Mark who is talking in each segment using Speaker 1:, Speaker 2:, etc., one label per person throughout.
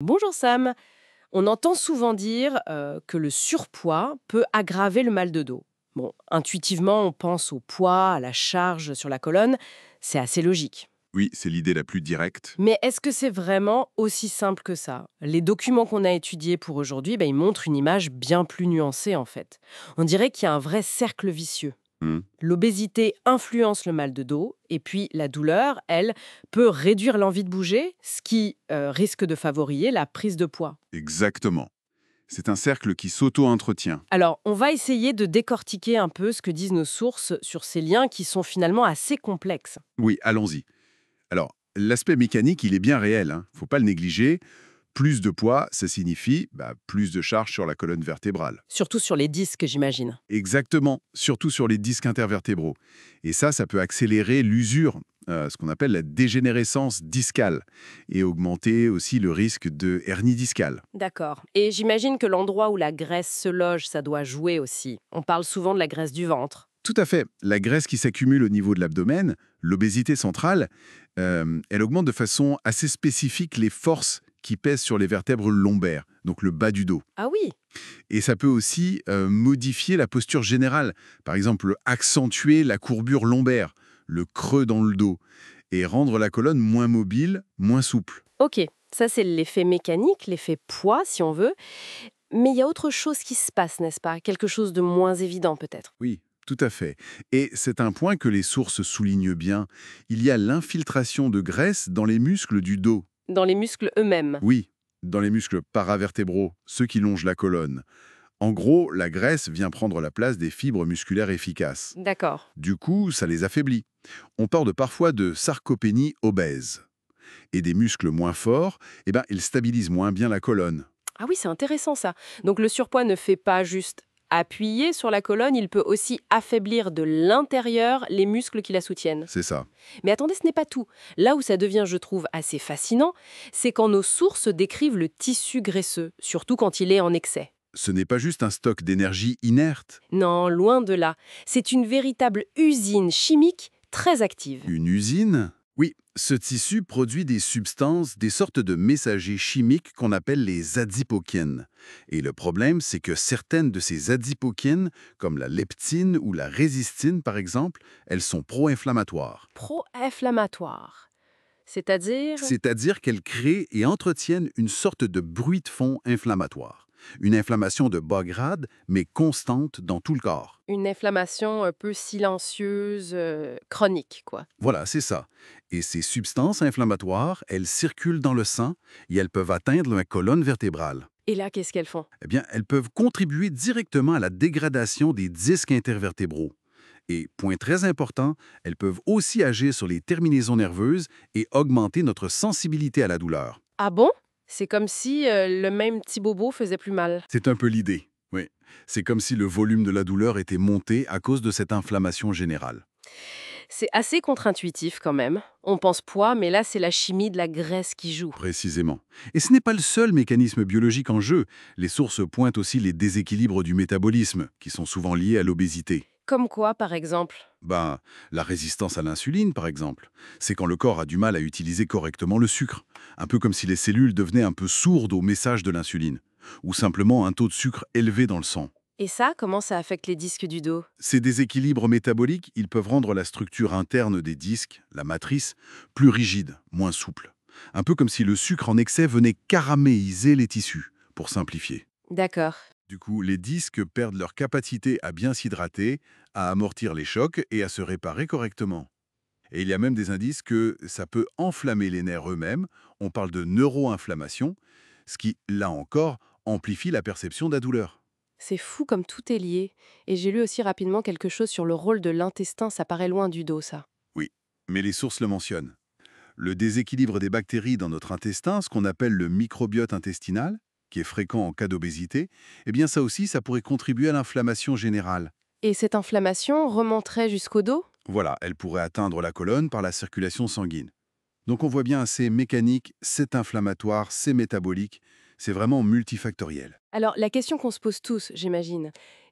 Speaker 1: Bonjour Sam. On entend souvent dire que le surpoids peut aggraver le mal de dos. Bon, intuitivement, on pense au poids, à la charge sur la colonne. C'est assez logique.
Speaker 2: Oui, c'est l'idée la plus directe.
Speaker 1: Mais est-ce que c'est vraiment aussi simple que ça? Les documents qu'on a étudiés pour aujourd'hui, ils montrent une image bien plus nuancée en fait. On dirait qu'il y a un vrai cercle vicieux.
Speaker 2: Hmm.
Speaker 1: L'obésité influence le mal de dos, et puis la douleur, elle, peut réduire l'envie de bouger, ce qui risque de favoriser la prise de poids.
Speaker 2: Exactement. C'est un cercle qui s'auto-entretient.
Speaker 1: Alors, on va essayer de décortiquer un peu ce que disent nos sources sur ces liens qui sont finalement assez complexes.
Speaker 2: Oui, allons-y. Alors, l'aspect mécanique, il est bien réel, hein. Faut pas le négliger. Plus de poids, ça signifie plus de charge sur la colonne vertébrale.
Speaker 1: Surtout sur les disques, j'imagine.
Speaker 2: Exactement, surtout sur les disques intervertébraux. Et ça peut accélérer l'usure, ce qu'on appelle la dégénérescence discale, et augmenter aussi le risque de hernie discale.
Speaker 1: D'accord. Et j'imagine que l'endroit où la graisse se loge, ça doit jouer aussi. On parle souvent de la graisse du ventre.
Speaker 2: Tout à fait. La graisse qui s'accumule au niveau de l'abdomen, l'obésité centrale, elle augmente de façon assez spécifique les forces qui pèsent sur les vertèbres lombaires, donc le bas du dos.
Speaker 1: Ah oui.
Speaker 2: Et ça peut aussi modifier la posture générale. Par exemple, accentuer la courbure lombaire, le creux dans le dos, et rendre la colonne moins mobile, moins souple.
Speaker 1: Ok. Ça, c'est l'effet mécanique, l'effet poids, si on veut. Mais il y a autre chose qui se passe, n'est-ce pas? Quelque chose de moins évident, peut-être.
Speaker 2: Oui, tout à fait. Et c'est un point que les sources soulignent bien. Il y a l'infiltration de graisse dans les muscles du dos.
Speaker 1: Dans les muscles eux-mêmes.
Speaker 2: Oui, dans les muscles paravertébraux, ceux qui longent la colonne. En gros, la graisse vient prendre la place des fibres musculaires efficaces.
Speaker 1: D'accord.
Speaker 2: Du coup, ça les affaiblit. On parle parfois de sarcopénie obèse. Et des muscles moins forts, ils stabilisent moins bien la colonne.
Speaker 1: Ah oui, c'est intéressant ça. Donc le surpoids ne fait pas juste appuyer sur la colonne, il peut aussi affaiblir de l'intérieur les muscles qui la soutiennent.
Speaker 2: C'est ça.
Speaker 1: Mais attendez, ce n'est pas tout. Là où ça devient, je trouve, assez fascinant, c'est quand nos sources décrivent le tissu graisseux, surtout quand il est en excès.
Speaker 2: Ce n'est pas juste un stock d'énergie inerte.
Speaker 1: Non, loin de là. C'est une véritable usine chimique très active.
Speaker 2: Une usine? Oui, ce tissu produit des substances, des sortes de messagers chimiques qu'on appelle les adipokines. Et le problème, c'est que certaines de ces adipokines, comme la leptine ou la résistine par exemple, elles sont pro-inflammatoires.
Speaker 1: Pro-inflammatoire. C'est-à-dire.
Speaker 2: C'est-à-dire qu'elles créent et entretiennent une sorte de bruit de fond inflammatoire. Une inflammation de bas grade, mais constante dans tout le corps.
Speaker 1: Une inflammation un peu silencieuse, chronique, quoi.
Speaker 2: Voilà, c'est ça. Et ces substances inflammatoires, elles circulent dans le sang et elles peuvent atteindre la colonne vertébrale.
Speaker 1: Et là, qu'est-ce qu'elles font?
Speaker 2: Eh bien, elles peuvent contribuer directement à la dégradation des disques intervertébraux. Et, point très important, elles peuvent aussi agir sur les terminaisons nerveuses et augmenter notre sensibilité à la douleur.
Speaker 1: Ah bon? C'est comme si le même petit bobo faisait plus mal.
Speaker 2: C'est un peu l'idée, oui. C'est comme si le volume de la douleur était monté à cause de cette inflammation générale.
Speaker 1: C'est assez contre-intuitif quand même. On pense poids, mais là, c'est la chimie de la graisse qui joue.
Speaker 2: Précisément. Et ce n'est pas le seul mécanisme biologique en jeu. Les sources pointent aussi les déséquilibres du métabolisme, qui sont souvent liés à l'obésité.
Speaker 1: Comme quoi, par exemple?
Speaker 2: La résistance à l'insuline, par exemple. C'est quand le corps a du mal à utiliser correctement le sucre. Un peu comme si les cellules devenaient un peu sourdes au message de l'insuline. Ou simplement un taux de sucre élevé dans le sang.
Speaker 1: Et ça, comment ça affecte les disques du dos?
Speaker 2: Ces déséquilibres métaboliques, ils peuvent rendre la structure interne des disques, la matrice, plus rigide, moins souple. Un peu comme si le sucre en excès venait caraméliser les tissus, pour simplifier.
Speaker 1: D'accord.
Speaker 2: Du coup, les disques perdent leur capacité à bien s'hydrater, à amortir les chocs et à se réparer correctement. Et il y a même des indices que ça peut enflammer les nerfs eux-mêmes. On parle de neuroinflammation, ce qui, là encore, amplifie la perception de la douleur.
Speaker 1: C'est fou comme tout est lié. Et j'ai lu aussi rapidement quelque chose sur le rôle de l'intestin, ça paraît loin du dos, ça.
Speaker 2: Oui, mais les sources le mentionnent. Le déséquilibre des bactéries dans notre intestin, ce qu'on appelle le microbiote intestinal, qui est fréquent en cas d'obésité, eh bien ça aussi, ça pourrait contribuer à l'inflammation générale.
Speaker 1: Et cette inflammation remonterait jusqu'au dos?
Speaker 2: Voilà, elle pourrait atteindre la colonne par la circulation sanguine. Donc on voit bien, c'est mécanique, c'est inflammatoire, c'est métabolique, c'est vraiment multifactoriel.
Speaker 1: Alors, la question qu'on se pose tous, j'imagine,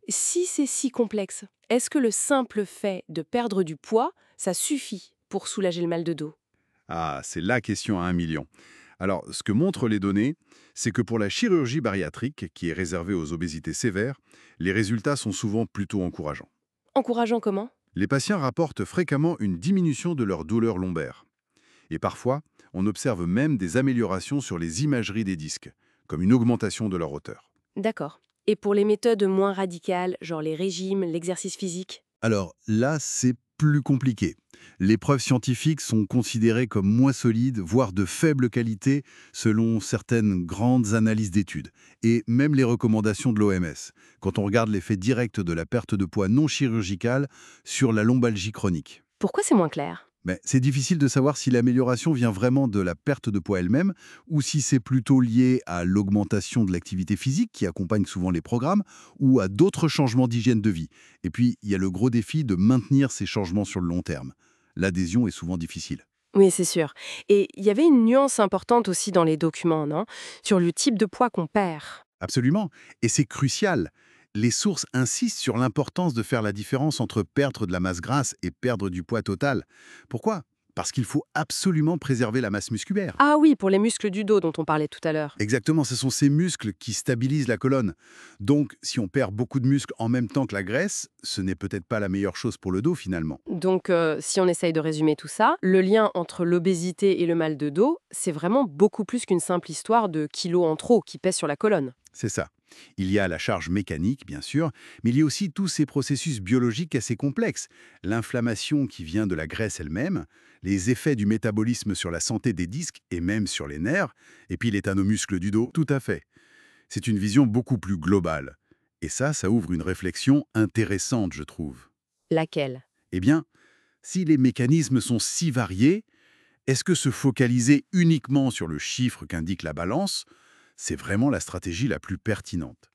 Speaker 1: si c'est si complexe, est-ce que le simple fait de perdre du poids, ça suffit pour soulager le mal de dos?
Speaker 2: Ah, c'est la question à 1 million. Alors, ce que montrent les données, c'est que pour la chirurgie bariatrique, qui est réservée aux obésités sévères, les résultats sont souvent plutôt encourageants.
Speaker 1: Encourageant comment?
Speaker 2: Les patients rapportent fréquemment une diminution de leur douleur lombaire. Et parfois, on observe même des améliorations sur les imageries des disques, comme une augmentation de leur hauteur.
Speaker 1: D'accord. Et pour les méthodes moins radicales, genre les régimes, l'exercice physique?
Speaker 2: Alors là, c'est plus compliqué. Les preuves scientifiques sont considérées comme moins solides, voire de faible qualité, selon certaines grandes analyses d'études. Et même les recommandations de l'OMS, quand on regarde l'effet direct de la perte de poids non chirurgicale sur la lombalgie chronique.
Speaker 1: Pourquoi c'est moins clair?
Speaker 2: Mais c'est difficile de savoir si l'amélioration vient vraiment de la perte de poids elle-même ou si c'est plutôt lié à l'augmentation de l'activité physique qui accompagne souvent les programmes ou à d'autres changements d'hygiène de vie. Et puis, il y a le gros défi de maintenir ces changements sur le long terme. L'adhésion est souvent difficile.
Speaker 1: Oui, c'est sûr. Et il y avait une nuance importante aussi dans les documents, non? Sur le type de poids qu'on perd.
Speaker 2: Absolument. Et c'est crucial. Les sources insistent sur l'importance de faire la différence entre perdre de la masse grasse et perdre du poids total. Pourquoi? Parce qu'il faut absolument préserver la masse musculaire.
Speaker 1: Ah oui, pour les muscles du dos dont on parlait tout à l'heure.
Speaker 2: Exactement, ce sont ces muscles qui stabilisent la colonne. Donc, si on perd beaucoup de muscles en même temps que la graisse, ce n'est peut-être pas la meilleure chose pour le dos finalement.
Speaker 1: Donc, si on essaye de résumer tout ça, le lien entre l'obésité et le mal de dos, c'est vraiment beaucoup plus qu'une simple histoire de kilos en trop qui pèsent sur la colonne.
Speaker 2: C'est ça. Il y a la charge mécanique, bien sûr, mais il y a aussi tous ces processus biologiques assez complexes. L'inflammation qui vient de la graisse elle-même, les effets du métabolisme sur la santé des disques et même sur les nerfs, et puis l'état nos muscles du dos, tout à fait. C'est une vision beaucoup plus globale. Et ça ouvre une réflexion intéressante, je trouve.
Speaker 1: Laquelle?
Speaker 2: Eh bien, si les mécanismes sont si variés, est-ce que se focaliser uniquement sur le chiffre qu'indique la balance, c'est vraiment la stratégie la plus pertinente?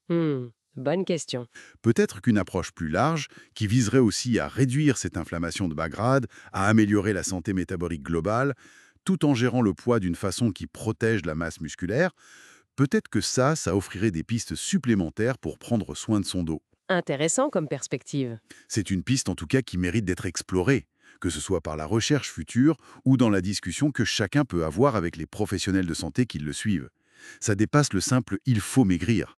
Speaker 1: Bonne question.
Speaker 2: Peut-être qu'une approche plus large, qui viserait aussi à réduire cette inflammation de bas grade, à améliorer la santé métabolique globale, tout en gérant le poids d'une façon qui protège la masse musculaire, peut-être que ça offrirait des pistes supplémentaires pour prendre soin de son dos.
Speaker 1: Intéressant comme perspective.
Speaker 2: C'est une piste en tout cas qui mérite d'être explorée, que ce soit par la recherche future ou dans la discussion que chacun peut avoir avec les professionnels de santé qui le suivent. Ça dépasse le simple « il faut maigrir ».